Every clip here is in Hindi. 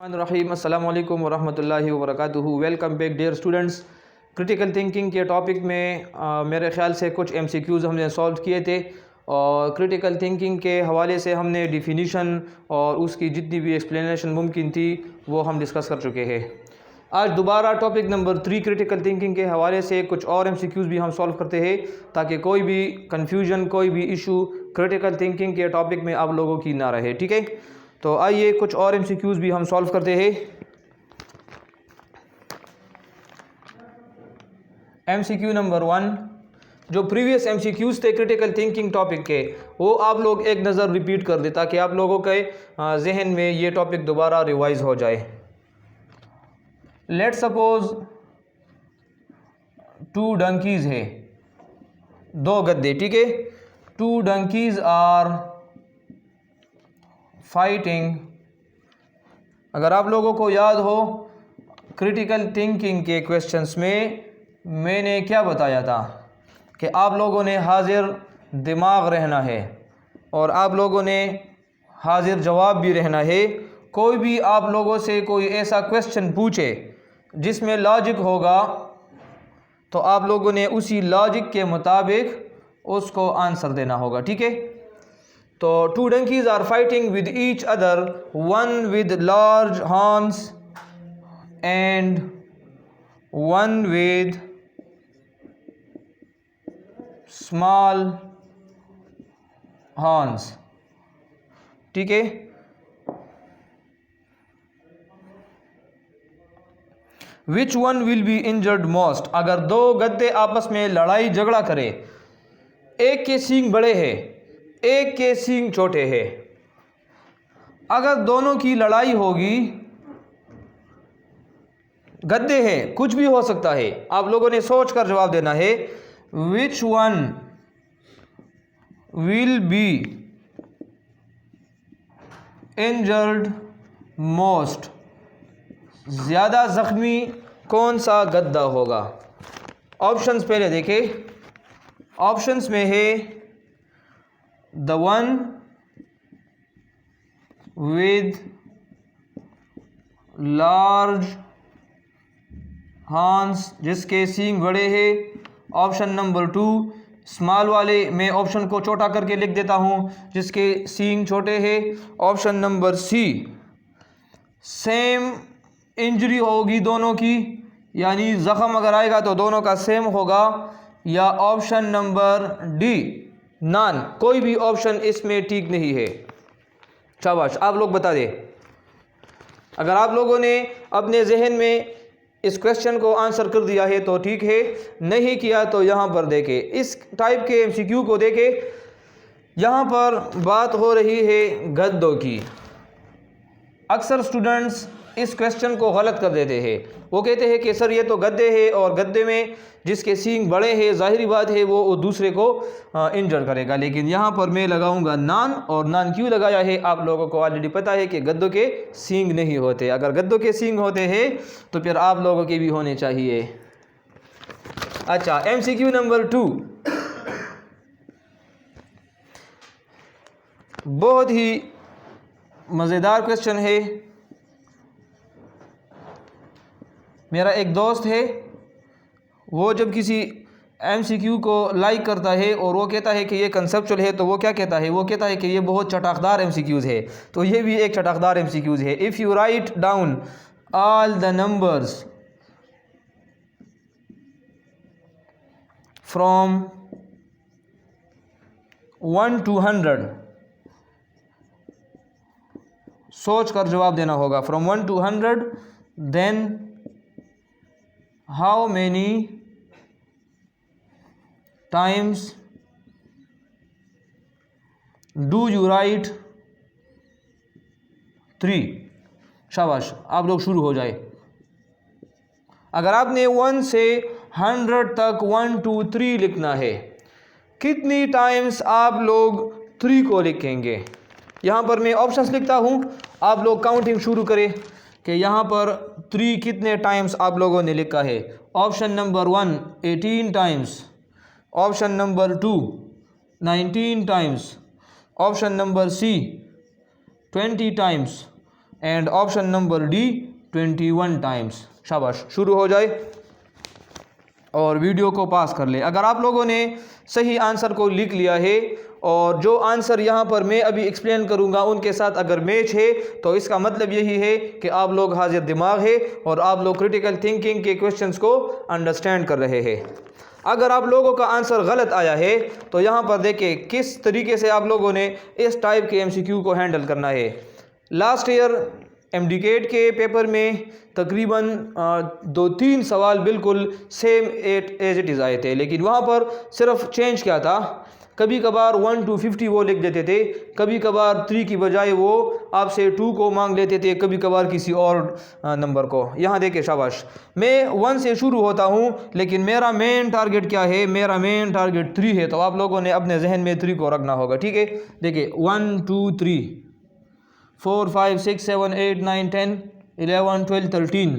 रहीम अस्सलाम वालेकुम वरहमतुल्लाहि वबरकातुहू। Welcome back dear students. Critical thinking के टॉपिक में मेरे ख़्याल से कुछ MCQs हमने सॉल्व किए थे और क्रिटिकल थिंकिंग के हवाले से हमने डिफिनीशन और उसकी जितनी भी एक्सप्लेनेशन मुमकिन थी वो हम डिस्कस कर चुके हैं। आज दोबारा टॉपिक नंबर 3 क्रिटिकल थिंकिंग के हवाले से कुछ और MCQs भी हम सॉल्व करते हैं ताकि कोई भी कन्फ्यूजन कोई भी इशू क्रिटिकल थिंकिंग के टॉपिक में आप लोगों की ना रहे। ठीक है, तो आइए कुछ और MCQs भी हम सॉल्व करते हैं। MCQ नंबर 1, जो प्रीवियस MCQs थे क्रिटिकल थिंकिंग टॉपिक के, वो आप लोग एक नज़र रिपीट कर दे ताकि आप लोगों के जहन में ये टॉपिक दोबारा रिवाइज हो जाए। लेट सपोज 2 डंकीज है, 2 गद्दे। ठीक है, 2 डंकीज आर फाइटिंग। अगर आप लोगों को याद हो क्रिटिकल थिंकिंग के क्वेश्चंस में मैंने क्या बताया था कि आप लोगों ने हाजिर दिमाग रहना है और आप लोगों ने हाजिर जवाब भी रहना है। कोई भी आप लोगों से कोई ऐसा क्वेश्चन पूछे जिसमें लॉजिक होगा तो आप लोगों ने उसी लॉजिक के मुताबिक उसको आंसर देना होगा। ठीक है, तो 2 donkeys are fighting with each other, one with large horns and one with small horns। ठीक है, which one will be injured most? अगर 2 गद्दे आपस में लड़ाई झगड़ा करें, एक के सींग बड़े हैं एक के सींग छोटे हैं, अगर दोनों की लड़ाई होगी, गद्दे हैं, कुछ भी हो सकता है, आप लोगों ने सोच कर जवाब देना है। Which one will be injured most? ज़्यादा जख्मी कौन सा गद्दा होगा? ऑप्शंस पहले देखें। ऑप्शंस में है the one with large horns, जिसके सींग बड़े हैं। ऑप्शन नंबर 2 स्मॉल वाले, मैं ऑप्शन को छोटा करके लिख देता हूँ, जिसके सींग छोटे हैं। Option number C same injury होगी दोनों की, यानी ज़ख़म अगर आएगा तो दोनों का सेम होगा। या ऑप्शन नंबर डी नान, कोई भी ऑप्शन इसमें ठीक नहीं है। शाबाश, आप लोग बता दें। अगर आप लोगों ने अपने जहन में इस क्वेश्चन को आंसर कर दिया है तो ठीक है, नहीं किया तो यहाँ पर देखें, इस टाइप के MCQ को देखें। यहाँ पर बात हो रही है गद्दों की। अक्सर स्टूडेंट्स इस क्वेश्चन को गलत कर देते हैं। वो कहते हैं कि सर ये तो गद्दे है और गद्दे में जिसके सींग बड़े हैं, ज़ाहिरी बात है वो दूसरे को इंजर करेगा। लेकिन यहाँ पर मैं लगाऊंगा नान, और नान क्यों लगाया है आप लोगों को ऑलरेडी पता है कि गद्दों के सींग नहीं होते। अगर गद्दों के सींग होते हैं तो फिर आप लोगों के भी होने चाहिए। अच्छा, MCQ नंबर 2, बहुत ही मज़ेदार क्वेश्चन है। मेरा एक दोस्त है, वो जब किसी MCQ को लाइक करता है और वो कहता है कि ये कंसेप्चुअल है, तो वो क्या कहता है? वो कहता है कि ये बहुत चटाकदार MCQs है। तो ये भी एक चटाकदार MCQs है। If you write down all the numbers from 1 to 100, सोच कर जवाब देना होगा। From 1 to 100, then how many times do you write 3? शाबाश, आप लोग शुरू हो जाए। अगर आपने 1 से 100 तक 1 2 3 लिखना है, कितनी टाइम्स आप लोग 3 को लिखेंगे? यहाँ पर मैं ऑप्शंस लिखता हूँ, आप लोग काउंटिंग शुरू करें कि यहाँ पर 3 कितने टाइम्स आप लोगों ने लिखा है। Option number 1 18 times, option number 2 19 times, option number C 20 times and option number D 21 times. शाबाश, शुरू हो जाए और वीडियो को पास कर ले। अगर आप लोगों ने सही आंसर को लिख लिया है और जो आंसर यहाँ पर मैं अभी एक्सप्लेन करूँगा उनके साथ अगर मैच है तो इसका मतलब यही है कि आप लोग हाजिर दिमाग है और आप लोग क्रिटिकल थिंकिंग के क्वेश्चंस को अंडरस्टैंड कर रहे हैं। अगर आप लोगों का आंसर गलत आया है तो यहाँ पर देखें किस तरीके से आप लोगों ने इस टाइप के MCQ को हैंडल करना है। लास्ट ईयर MDCAT के पेपर में तकरीबन 2-3 सवाल बिल्कुल सेम एज इट इज़ आए थे, लेकिन वहाँ पर सिर्फ चेंज क्या था, कभी कभार 1 to 50 वो लिख देते थे, कभी कभार 3 की बजाय वो आपसे 2 को मांग लेते थे, कभी कभार किसी और नंबर को। यहाँ देखिए, शाबाश, मैं 1 से शुरू होता हूँ लेकिन मेरा मेन टारगेट क्या है, मेरा मेन टारगेट 3 है, तो आप लोगों ने अपने जहन में 3 को रखना होगा। ठीक है, देखिए 1 2 3 4 5 6 7 8 9 10 11 12 13,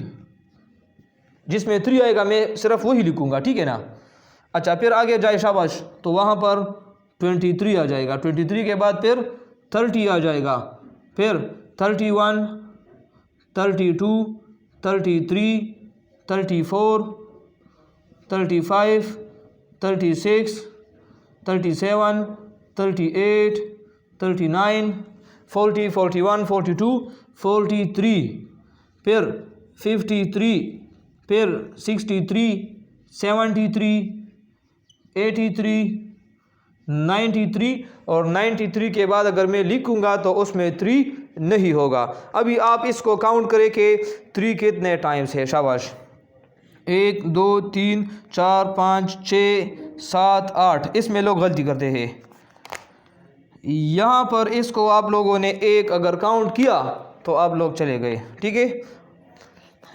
जिसमें 3 आएगा मैं सिर्फ वही लिखूँगा। ठीक है ना। अच्छा, फिर आगे जाए, शाबाश, तो वहाँ पर 23 आ जाएगा, 23 के बाद फिर 30 आ जाएगा, फिर 31 32 33 34 35 36 37 38 39 40 41 42 43, फिर 53, फिर 63 73 83 93 और 93 के बाद अगर मैं लिखूंगा तो उसमें 3 नहीं होगा। अभी आप इसको काउंट करें कि 3 कितने टाइम्स है। शाबाश, 1 2 3 4 5 6 7 8, इसमें लोग गलती करते हैं। यहाँ पर इसको आप लोगों ने 1 अगर काउंट किया तो आप लोग चले गए। ठीक है,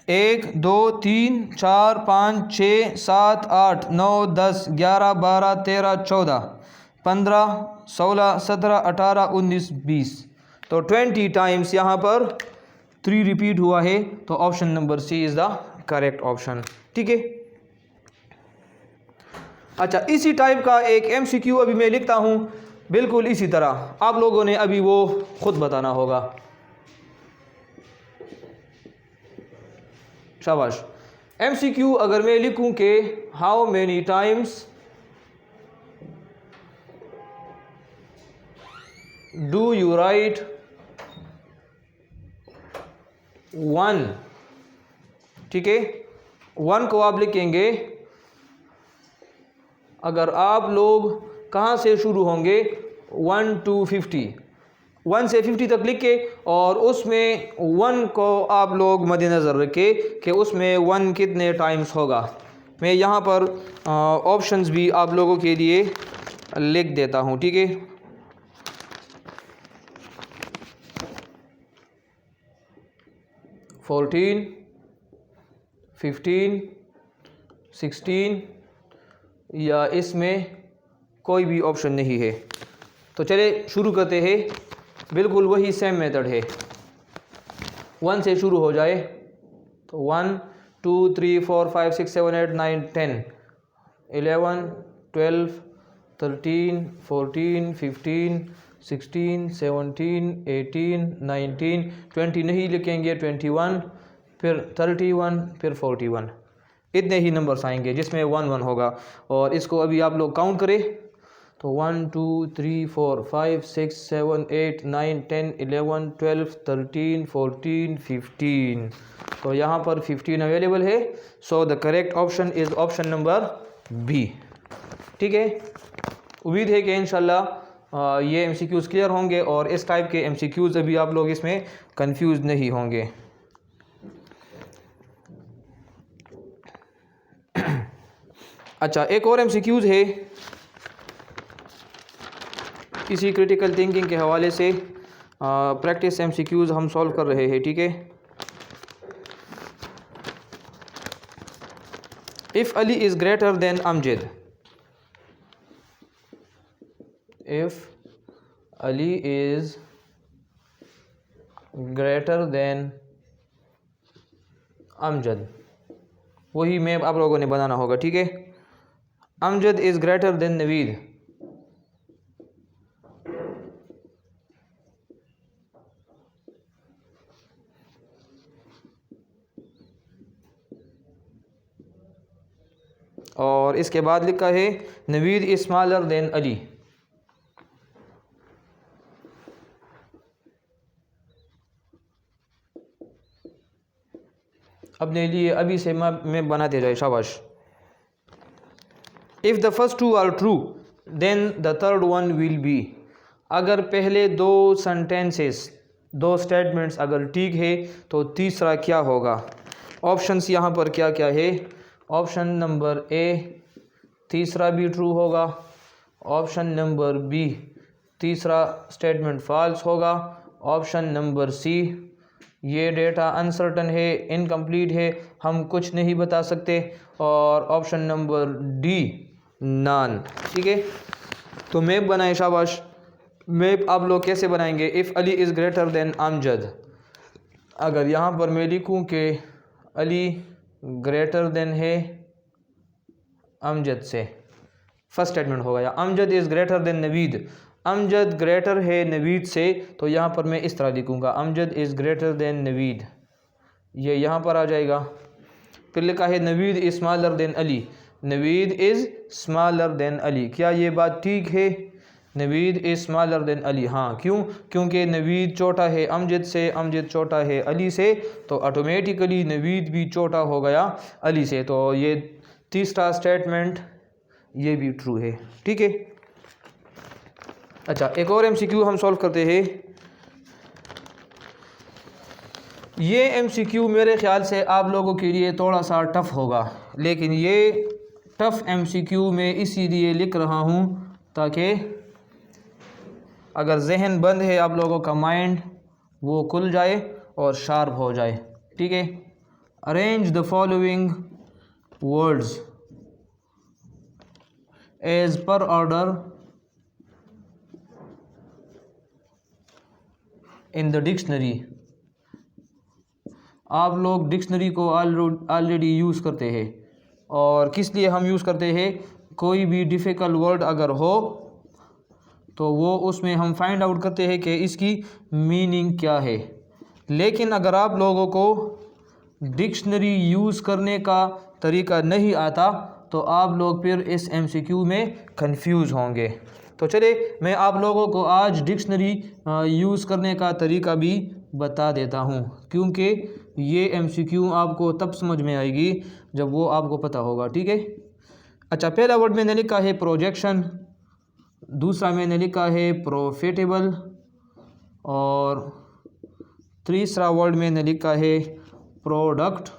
1 2 3 4 5 6 7 8 9 10 11 12 13 14 15 16 17 18 19 20, तो 20 टाइम्स यहाँ पर 3 रिपीट हुआ है, तो option number C is the correct option. ठीक है। अच्छा, इसी टाइप का एक MCQ अभी मैं लिखता हूँ, बिल्कुल इसी तरह आप लोगों ने अभी वो खुद बताना होगा। शाबाश, MCQ अगर मैं लिखूं कि how many times do you right 1, ठीक है, 1 को आप लिखेंगे। अगर आप लोग कहाँ से शुरू होंगे, 1 to 50, 1 से 50 तक लिख के, और उसमें 1 को आप लोग मद्देनज़र रखें कि उसमें 1 कितने टाइम्स होगा। मैं यहाँ पर ऑप्शंस भी आप लोगों के लिए लिख देता हूँ। ठीक है, 14 15 16, या इसमें कोई भी ऑप्शन नहीं है। तो चले शुरू करते हैं, बिल्कुल वही सेम मेथड है। 1 से शुरू हो जाए तो 1 2 3 4 5 6 7 8 9 10 11 12 13 14 15 16 17 18 19 20 नहीं लिखेंगे, 21, फिर 31, फिर 41, इतने ही नंबर्स आएंगे जिसमें 1 1 होगा। और इसको अभी आप लोग काउंट करें तो 1 2 3 4 5 6 7 8 9 10 11 12 13 14 15, तो यहाँ पर 15 अवेलेबल है। So the correct option is option number B. ठीक है, उम्मीद है कि इंशाल्लाह ये MCQs क्लियर होंगे और इस टाइप के MCQs अभी आप लोग इसमें कंफ्यूज नहीं होंगे। अच्छा, एक और MCQs है किसी क्रिटिकल थिंकिंग के हवाले से, प्रैक्टिस MCQs हम सॉल्व कर रहे हैं। ठीक है, if Ali is greater than Amjad, if Ali is greater than Amjad, वही मैप आप लोगों ने बनाना होगा। ठीक है, Amjad is greater than Naveed, और इसके बाद लिखा है Naveed is smaller than Ali. अपने लिए अभी से मैं बनाते जाए, शाबाश। If the first two are true then the third one will be. अगर पहले दो सेंटेंसेस, दो स्टेटमेंट्स अगर ठीक है तो तीसरा क्या होगा? ऑप्शंस यहाँ पर क्या क्या है? ऑप्शन नंबर ए तीसरा भी ट्रू होगा, ऑप्शन नंबर बी तीसरा स्टेटमेंट फॉल्स होगा, ऑप्शन नंबर सी ये डेटा अनसर्टन है, इनकम्प्लीट है, हम कुछ नहीं बता सकते, और ऑप्शन नंबर डी नान। ठीक है, तो मैप बनाए, शाबाश। मैप आप लोग कैसे बनाएंगे? If Ali is greater than Amjad, अगर यहाँ पर मैं लिखूँ कि अली ग्रेटर देन है अमजद से, फर्स्ट स्टेटमेंट होगा। या Amjad is greater than Naveed, Amjad greater है नवीद से, तो यहाँ पर मैं इस तरह लिखूँगा Amjad is greater than Naveed, ये यहाँ पर आ जाएगा। फिर लिखा है Naveed is smaller than Ali, Naveed is smaller than Ali. क्या ये बात ठीक है? Naveed is smaller than Ali, हाँ। क्यों? क्योंकि नवीद छोटा है अमजद से, अमजद छोटा है अली से, तो ऑटोमेटिकली नवीद भी छोटा हो गया अली से। तो ये तीसरा स्टेटमेंट ये भी ट्रू है। ठीक है, अच्छा एक और MCQ हम सॉल्व करते हैं। ये MCQ मेरे ख्याल से आप लोगों के लिए थोड़ा सा टफ़ होगा, लेकिन ये टफ़ MCQ मैं इसीलिए लिख रहा हूँ ताकि अगर जहन बंद है आप लोगों का माइंड वो खुल जाए और शार्प हो जाए। ठीक है, arrange the following words as per order in the dictionary. आप लोग डिक्शनरी को ऑलरेडी यूज़ करते हैं, और किस लिए हम यूज़ करते हैं? कोई भी डिफ़िकल्ट वर्ड अगर हो तो वो उसमें हम फाइंड आउट करते हैं कि इसकी मीनिंग क्या है। लेकिन अगर आप लोगों को डिक्शनरी यूज़ करने का तरीका नहीं आता तो आप लोग फिर इस MCQ में कंफ्यूज होंगे। तो चलिए मैं आप लोगों को आज डिक्शनरी यूज़ करने का तरीका भी बता देता हूँ, क्योंकि ये MCQ आपको तब समझ में आएगी जब वो आपको पता होगा। ठीक है, अच्छा पहला वर्ड मैंने लिखा है प्रोजेक्शन, दूसरा मैंने लिखा है प्रॉफिटेबल, और तीसरा वर्ड मैंने लिखा है प्रोडक्ट,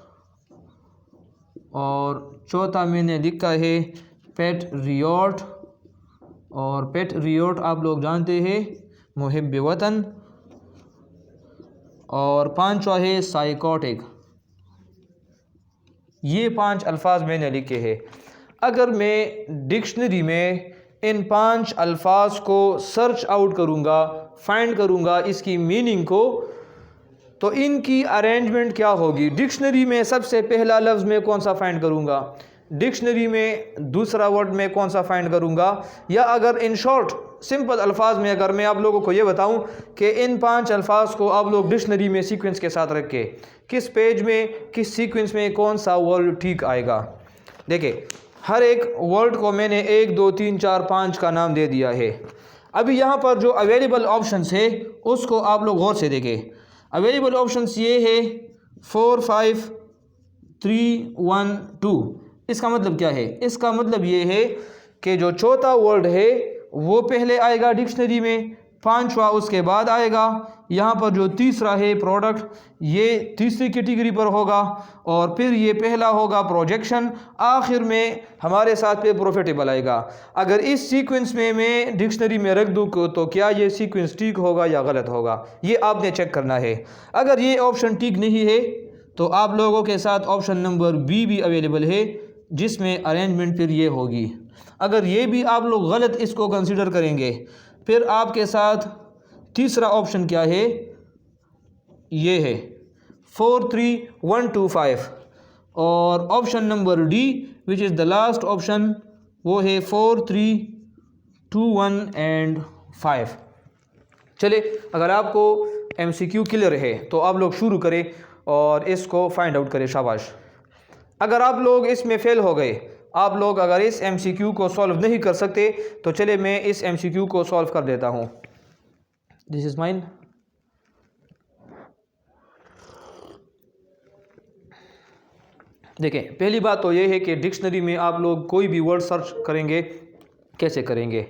और चौथा मैंने लिखा है पेट्रियट, और पेट्रियट आप लोग जानते हैं मुहिब वतन, और पांचवा है साइकोटिक। ये 5 अल्फाज मैंने लिखे हैं। अगर मैं डिक्शनरी में इन 5 अल्फाज को सर्च आउट करूँगा, फाइंड करूँगा इसकी मीनिंग को, तो इनकी अरेंजमेंट क्या होगी? डिक्शनरी में सबसे पहला लफ्ज़ मैं कौन सा फाइंड करूँगा? डिक्शनरी में दूसरा वर्ड में कौन सा फाइंड करूँगा? या अगर इन शॉर्ट सिंपल अल्फाज में अगर मैं आप लोगों को ये बताऊं कि इन 5 अल्फाज को आप लोग डिक्शनरी में सीक्वेंस के साथ रख के किस पेज में, किस सीक्वेंस में कौन सा वर्ड ठीक आएगा। देखिए हर एक वर्ड को मैंने 1 2 3 4 5 का नाम दे दिया है। अभी यहाँ पर जो अवेलेबल ऑप्शंस है उसको आप लोग गौर से देखें। अवेलेबल ऑप्शंस ये है 4 5 3 1 2। इसका मतलब क्या है? इसका मतलब ये है कि जो चौथा वर्ड है वो पहले आएगा डिक्शनरी में, पांचवा उसके बाद आएगा। यहाँ पर जो तीसरा है प्रोडक्ट, ये तीसरी कैटेगरी पर होगा, और फिर ये पहला होगा प्रोजेक्शन, आखिर में हमारे साथ पे प्रॉफिटेबल आएगा। अगर इस सीक्वेंस में मैं डिक्शनरी में रख दूँ तो क्या ये सीक्वेंस ठीक होगा या गलत होगा, ये आपने चेक करना है। अगर ये ऑप्शन ठीक नहीं है तो आप लोगों के साथ ऑप्शन नंबर बी भी अवेलेबल है, जिसमें अरेंजमेंट फिर ये होगी। अगर ये भी आप लोग गलत इसको कंसिडर करेंगे, फिर आपके साथ तीसरा ऑप्शन क्या है? ये है 4 3 1 2 5, और option number D which is the last option वो है 4 3 2 1 एंड 5। चलिए अगर आपको MCQ क्लियर है तो आप लोग शुरू करें और इसको फाइंड आउट करें, शाबाश। अगर आप लोग इसमें फेल हो गए, आप लोग अगर इस MCQ को सॉल्व नहीं कर सकते तो चले मैं इस MCQ को सॉल्व कर देता हूँ। This is mine. देखें, पहली बात तो ये है कि डिक्शनरी में आप लोग कोई भी वर्ड सर्च करेंगे, कैसे करेंगे?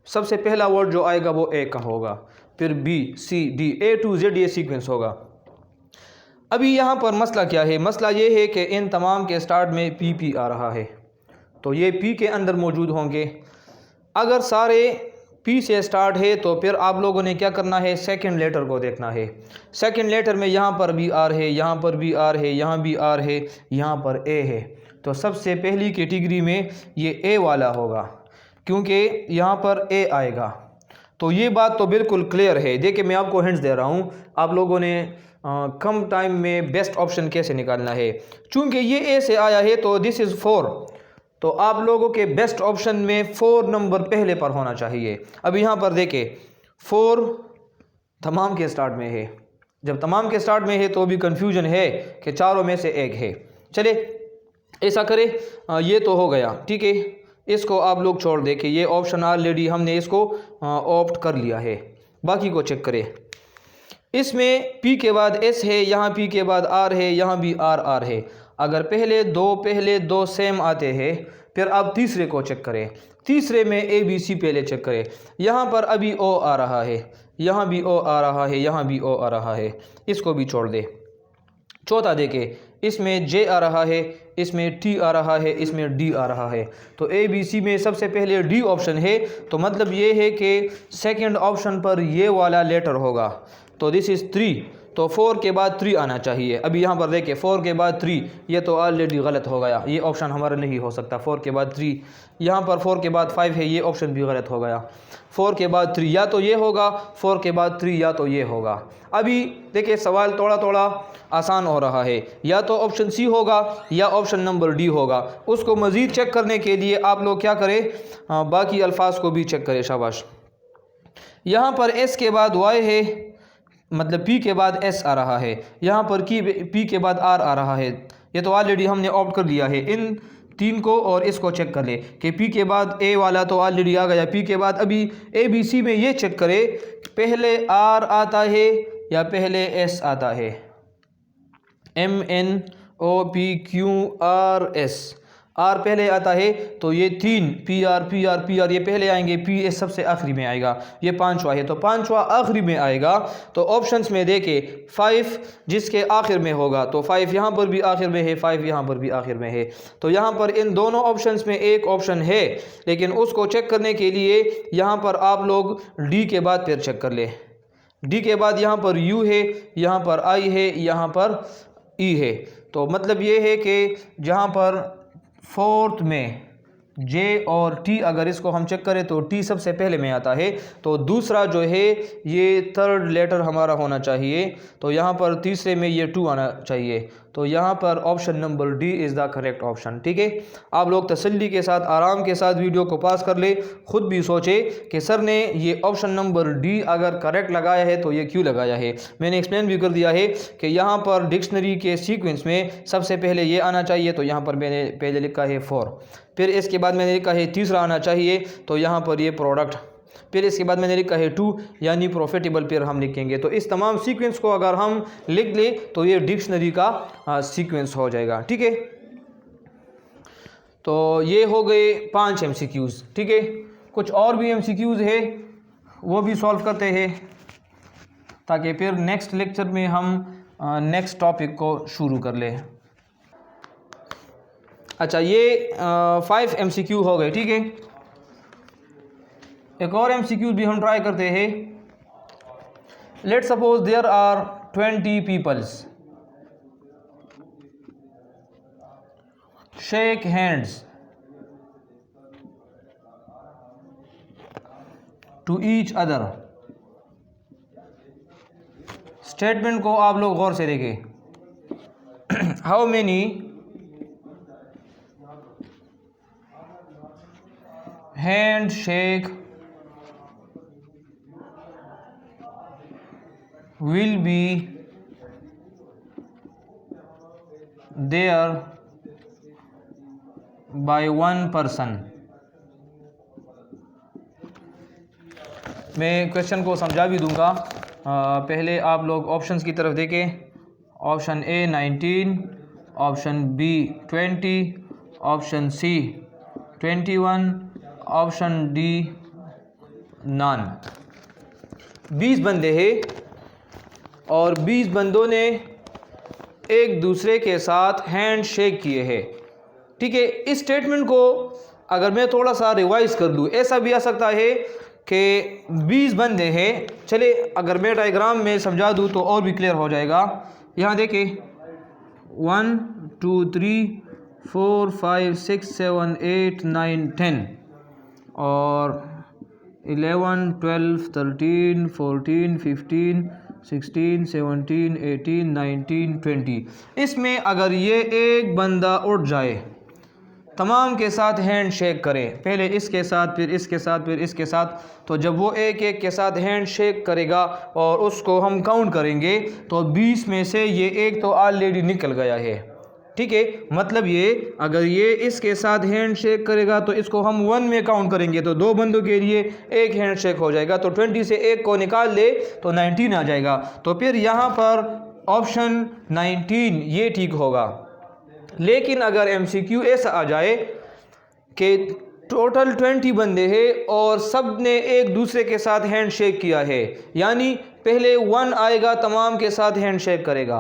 सबसे पहला वर्ड जो आएगा वो ए का होगा, फिर B C D A to Z ये सीक्वेंस होगा। अभी यहाँ पर मसला क्या है? मसला ये है कि इन तमाम के स्टार्ट में PP आ रहा है, तो ये P के अंदर मौजूद होंगे। अगर सारे P से स्टार्ट है तो फिर आप लोगों ने क्या करना है? सेकंड लेटर को देखना है। सेकंड लेटर में यहाँ पर भी आर है, यहाँ पर भी आर है, यहाँ भी आर है, यहाँ पर ए है। तो सबसे पहली कैटेगरी में ये ए वाला होगा, क्योंकि यहाँ पर ए आएगा। तो ये बात तो बिल्कुल क्लियर है। देखिए, मैं आपको हिंट्स दे रहा हूँ, आप लोगों ने कम टाइम में बेस्ट ऑप्शन कैसे निकालना है। चूँकि ये ए से आया है तो दिस इज़ 4, तो आप लोगों के बेस्ट ऑप्शन में 4 नंबर पहले पर होना चाहिए। अब यहाँ पर देखें, 4 तमाम के स्टार्ट में है। जब तमाम के स्टार्ट में है तो भी कंफ्यूजन है कि चारों में से एक है। चले ऐसा करें, ये तो हो गया, ठीक है, इसको आप लोग छोड़ दें कि ये ऑप्शन ऑलरेडी हमने इसको ऑप्ट कर लिया है। बाकी को चेक करें। इसमें P के बाद S है, यहाँ P के बाद R है, यहाँ भी R है। अगर पहले दो सेम आते हैं, फिर आप तीसरे को चेक करें। तीसरे में ABC पहले चेक करें। यहाँ पर अभी O आ रहा है, यहाँ भी O आ रहा है, यहाँ भी O आ रहा है, इसको भी छोड़ दे। चौथा देखें, इसमें J आ रहा है, इसमें T आ रहा है, इसमें D आ रहा है। तो ABC में सबसे पहले D ऑप्शन है, तो मतलब ये है कि सेकंड ऑप्शन पर ये वाला लेटर होगा। तो दिस इज़ 3, तो 4 के बाद 3 आना चाहिए। अभी यहाँ पर देखिए 4 के बाद 3, ये तो ऑलरेडी गलत हो गया, ये ऑप्शन हमारा नहीं हो सकता। 4 के बाद 3, यहाँ पर 4 के बाद 5 है, ये ऑप्शन भी गलत हो गया। 4 के बाद 3 या तो ये होगा, 4 के बाद 3 या तो ये होगा। अभी देखिए सवाल थोड़ा आसान हो रहा है, या तो ऑप्शन सी होगा या ऑप्शन नंबर डी होगा। उसको मज़ीद चेक करने के लिए आप लोग क्या करें, बाकी अल्फाज को भी चेक करें। शाबाश। यहाँ पर एस के बाद वाई है, मतलब P के बाद S आ रहा है, यहाँ पर P के बाद R आ रहा है। ये तो ऑलरेडी हमने ऑप्ट कर लिया है। इन 3 को और इसको चेक कर ले कि P के बाद A वाला तो ऑलरेडी आ गया। P के बाद अभी ABC में ये चेक करे पहले R आता है या पहले S आता है। MNOPQRS, R पहले आता है तो ये 3 PR ये पहले आएंगे, PS सबसे आखिरी में आएगा। ये 5वां है तो 5वां आखिरी में आएगा। तो ऑप्शंस में देखे 5 जिसके आखिर में होगा, तो 5 यहाँ पर भी आखिर में है, 5 यहाँ पर भी आखिर में है। तो यहाँ पर इन दोनों ऑप्शंस में एक ऑप्शन है, लेकिन उसको चेक करने के लिए यहाँ पर आप लोग D के बाद फिर चेक कर ले। D के बाद यहाँ पर U है, यहाँ पर I है, यहाँ पर E है। तो मतलब ये है कि जहाँ पर 4th में J और T, अगर इसको हम चेक करें तो T सबसे पहले में आता है, तो दूसरा जो है ये 3rd लेटर हमारा होना चाहिए। तो यहाँ पर तीसरे में ये 2 आना चाहिए। तो यहाँ पर option number D is the correct option. ठीक है, आप लोग तसल्ली के साथ आराम के साथ वीडियो को पास कर ले, ख़ुद भी सोचे कि सर ने ये ऑप्शन नंबर D अगर करेक्ट लगाया है तो ये क्यों लगाया है। मैंने एक्सप्लेन भी कर दिया है कि यहाँ पर डिक्शनरी के सीक्वेंस में सबसे पहले ये आना चाहिए, तो यहाँ पर मैंने पहले लिखा है 4, फिर इसके बाद मैंने लिखा है तीसरा आना चाहिए, तो यहाँ पर ये प्रोडक्ट, फिर इसके बाद मैंने लिखा है 2 यानी प्रॉफिटेबल, फिर हम लिखेंगे। तो इस तमाम सीक्वेंस को अगर हम लिख ले तो ये डिक्शनरी का सीक्वेंस हो जाएगा। ठीक है, तो ये हो गए 5 MCQs। ठीक है, कुछ और भी MCQs है वो भी सॉल्व करते हैं, ताकि फिर नेक्स्ट लेक्चर में हम नेक्स्ट टॉपिक को शुरू कर ले। अच्छा, ये 5 MCQ हो गए। ठीक है, एक और MCQ भी हम ट्राई करते हैं। Let suppose there are 20 peoples, shake hands to each other. Statement को आप लोग गौर से देखें। How many hand shake will be there by one person. मैं क्वेश्चन को समझा भी दूंगा। पहले आप लोग ऑप्शंस की तरफ देखें। Option A 19, option B 20, option C 21, option D none. 20 बंदे हैं और 20 बंदों ने एक दूसरे के साथ हैंड शेक किए हैं। ठीक है, इस स्टेटमेंट को अगर मैं थोड़ा सा रिवाइज कर लूँ, ऐसा भी आ सकता है कि 20 बंदे हैं। चले अगर मैं डायग्राम में समझा दूँ तो और भी क्लियर हो जाएगा। यहाँ देखें 1 2 3 4 5 6 7 8 9 10 और 11 12 13 14 15 16 17 18 19 20। इसमें अगर ये एक बंदा उठ जाए, तमाम के साथ हैंड शेक करे, पहले इसके साथ फिर इसके साथ फिर इसके साथ, तो जब वो एक एक के साथ हैंड शेक करेगा और उसको हम काउंट करेंगे तो 20 में से ये एक तो ऑलरेडी निकल गया है। ठीक है, मतलब ये अगर ये इसके साथ हैंड शेक करेगा तो इसको हम 1 में काउंट करेंगे तो 2 बंदों के लिए एक हैंड शेक हो जाएगा, तो 20 से एक को निकाल ले तो 19 आ जाएगा। तो फिर यहाँ पर ऑप्शन 19 ये ठीक होगा। लेकिन अगर MCQ ऐसा आ जाए कि टोटल 20 बंदे हैं और सब ने एक दूसरे के साथ हैंड शेक किया है, यानी पहले 1 आएगा तमाम के साथ हैंड शेक करेगा,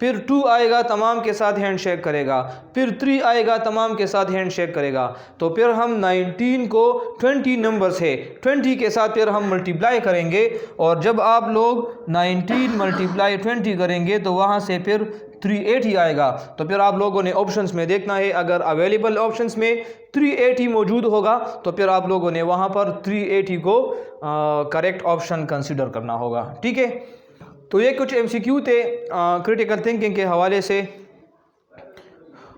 फिर 2 आएगा तमाम के साथ हैंड शेक करेगा, फिर 3 आएगा तमाम के साथ हैंड शेक करेगा, तो फिर हम 19 को 20 नंबर्स है 20 के साथ फिर हम मल्टीप्लाई करेंगे और जब आप लोग 19 मल्टीप्लाई 20 करेंगे तो वहाँ से फिर 380 आएगा। तो फिर आप लोगों ने ऑप्शंस में देखना है, अगर अवेलेबल ऑप्शंस में 380 मौजूद होगा तो फिर आप लोगों ने वहाँ पर 380 को करेक्ट ऑप्शन कंसिडर करना होगा। ठीक है, तो ये कुछ MCQ थे क्रिटिकल थिंकिंग के हवाले से।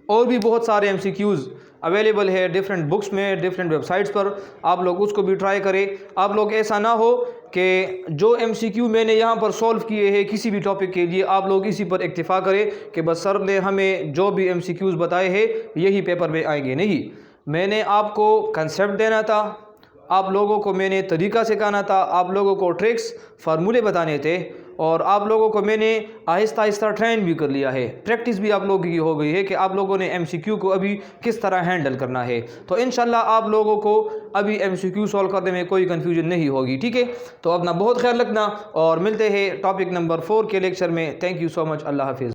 और भी बहुत सारे MCQs अवेलेबल है डिफरेंट बुक्स में, डिफरेंट वेबसाइट्स पर, आप लोग उसको भी ट्राई करें। आप लोग ऐसा ना हो कि जो MCQ मैंने यहाँ पर सॉल्व किए हैं किसी भी टॉपिक के लिए, आप लोग इसी पर इक्तिफ़ा करें कि बस सर ने हमें जो भी MCQs बताए हैं यही पेपर में आएंगे। नहीं, मैंने आपको कंसेप्ट देना था, आप लोगों को मैंने तरीका सिखाना था, आप लोगों को ट्रिक्स फार्मूले बताने थे और आप लोगों को मैंने आहिस्ता आहिस्ता ट्रेन भी कर लिया है। प्रैक्टिस भी आप लोगों की हो गई है कि आप लोगों ने MCQ को अभी किस तरह हैंडल करना है। तो इंशाल्लाह आप लोगों को अभी MCQ सॉल्व करने में कोई कन्फ्यूजन नहीं होगी। ठीक है, तो अपना बहुत ख्याल रखना और मिलते हैं टॉपिक नंबर 4 के लेक्चर में। Thank you so much. Allah हाफिज़।